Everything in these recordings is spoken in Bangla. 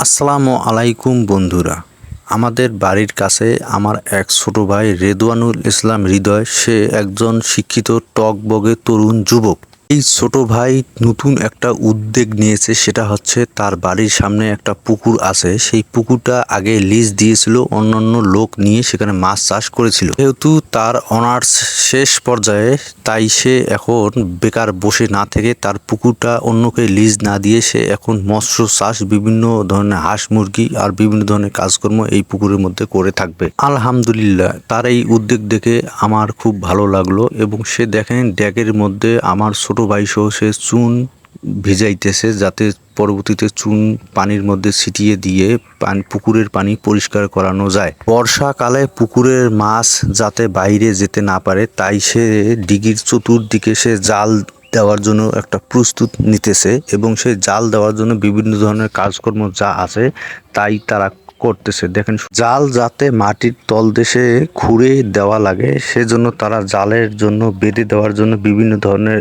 আসসালামু আলাইকুম বন্ধুরা। আমাদের বাড়ির কাছে আমার এক ছোট ভাই রেদওয়ানুল ইসলাম হৃদয়, সে একজন শিক্ষিত টকবগে তরুণ যুবক। এই ছোট ভাই নতুন একটা উদ্যোগ নিয়েছে, সেটা হচ্ছে তার বাড়ির সামনে একটা পুকুর আছে। সেই পুকুরটা আগে লিজ দিয়েছিল অন্যান্য লোক নিয়ে, সেখানে মাছ চাষ করেছিল। যেহেতু তার অনার্স শেষ পর্যায়ে, তাই সে এখন বেকার বসে না থেকে তার পুকুরটা অন্যকে লিজ না দিয়ে সে এখন মৎস্য চাষ, বিভিন্ন ধরনের হাঁস মুরগি আর বিভিন্ন ধরনের কাজকর্ম এই পুকুরের মধ্যে করে থাকবে। আলহামদুলিল্লাহ, তার এই উদ্যোগ দেখে আমার খুব ভালো লাগলো। এবং সে দেখেন ড্যাগের মধ্যে আমার ছোট ভাই সহ সে চুন ভিজাইতেছে, যাতে পরবর্তীতে চুন পানির মধ্যে ছিটিয়ে দিয়ে পুকুরের পানি পরিষ্কার করানো যায়। বর্ষাকালে পুকুরের মাছ যাতে বাইরে যেতে না পারে, তাই সে দিঘির চতুর্দিকে সে জাল দেওয়ার জন্য একটা প্রস্তুত নিতেছে। এবং সেই জাল দেওয়ার জন্য বিভিন্ন ধরনের কাজকর্ম যা আছে তাই তারা করতেছে। দেখেন, জাল যাতে মাটির তলদেশে খুঁড়ে দেওয়া লাগে, সেজন্য তারা জালের জন্য বেঁধে দেওয়ার জন্য বিভিন্ন ধরনের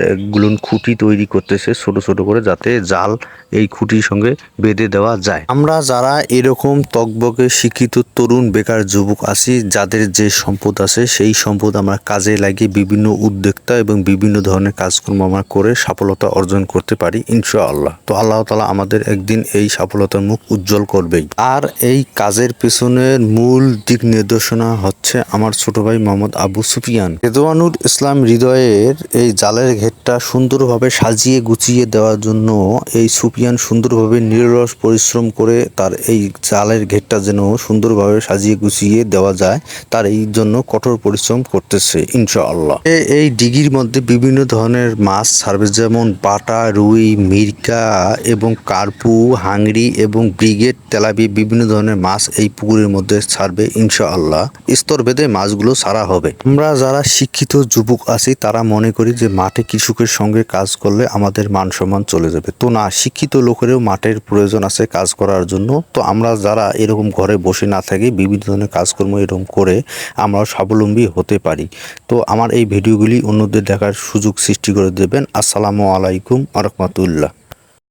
খুঁটি তৈরি করতেছে ছোট ছোট করে, যাতে জাল এই খুঁটির সঙ্গে বেঁধে দেওয়া যায়। আমরা যারা এরকম তকবকে শিক্ষিত তরুণ বেকার যুবক আছি, যাদের যে সম্পদ আছে সেই সম্পদ আমরা কাজে লাগিয়ে বিভিন্ন উদ্যোক্তা এবং বিভিন্ন ধরনের কাজকর্ম আমরা করে সফলতা অর্জন করতে পারি ইনশাআল্লাহ। তো আল্লাহ তাআলা আমাদের একদিন এই সফলতার মুখ উজ্জ্বল করবেই। আর এই কাজের পেছনের মূল দিক নির্দেশনা হচ্ছে আমার ছোট ভাই মোহাম্মদ আবু সুফিয়ান। রেদওয়ানুল ইসলাম হৃদয়ের এই জালের ঘেরটা সুন্দরভাবে সাজিয়ে গুছিয়ে দেওয়ার জন্য এই সুফিয়ান সুন্দরভাবে নিরলস পরিশ্রম করে তার এই জালের ঘেরটা যেন সুন্দরভাবে সাজিয়ে গুছিয়ে দেওয়া যায়, তার এই জন্য কঠোর পরিশ্রম করতেছে ইনশাআল্লাহ। এই দিঘির মধ্যে বিভিন্ন ধরনের মাছ ছাড়বে, যেমন বাটা, রুই, মিরকা এবং কার্পু, হাংরি এবং ব্রিগেড, তেলাপি, বিভিন্ন ধরনের মাছ এই পুকুরের মধ্যে ছাড়বে ইনশাআল্লাহ। স্তর ভেদে মাছগুলো ছাড়া হবে। আমরা যারা শিক্ষিত যুবক আছি তারা মনে করি যে মাঠে কৃষকের সঙ্গে কাজ করলে আমাদের মান সম্মান চলে যাবে। তো না, শিক্ষিত লোকেরও মাঠের প্রয়োজন আছে কাজ করার জন্য। তো আমরা যারা এরকম ঘরে বসে না থাকি, বিভিন্ন ধরনের কাজকর্ম এরকম করে আমরা স্বাবলম্বী হতে পারি। তো আমার এই ভিডিওগুলি অন্যদের দেখার সুযোগ সৃষ্টি করে দেবেন। আসসালামু আলাইকুম ওয়া রাহমাতুল্লাহ।